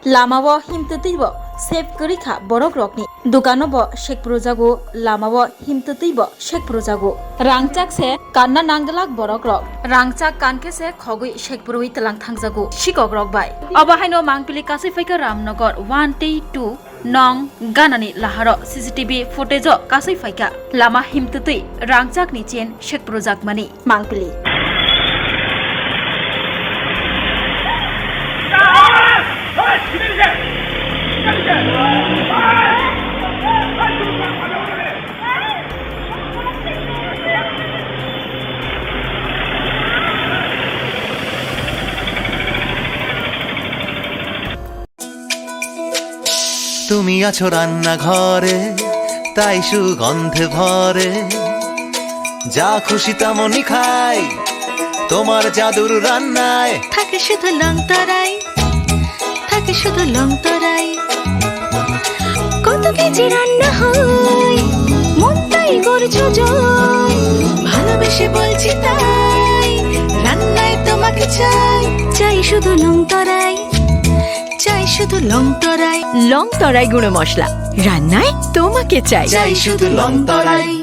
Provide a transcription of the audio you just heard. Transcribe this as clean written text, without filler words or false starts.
लामाव हिमततैब safe करिखा borok rokni dukano bo shekprojago lamao himtutui bo shekprojago rangchak se kanna nanggalak borok rok rangchak kanke se khogui shekproi telang thangjago sikok rok bai abahaino mangpili kasai faika Ramnagar 1T2 nong ganani laharo CCTV footage kasai faika lama himtutui rangchak ni chen shekprojak mani mangpili তুমি আছো রান্না ঘরে তাই সুগন্ধে ভরে যা খুশি তেমনই খাই তোমার জাদুর রান্নায় থাকে শুধু লং তরাই থাকে শুধু লং তরাই কত কেজি রান্না হয় মন তাই করছো জয় ভালোবেসে বলছি তাই রান্নায় তোমাকে চাই চাই শুধু লং তরাই চাই শুধু লং তরাই গুঁড়ো মশলা রান্নায় তোমাকে চাই চাই শুধু লং তরাই।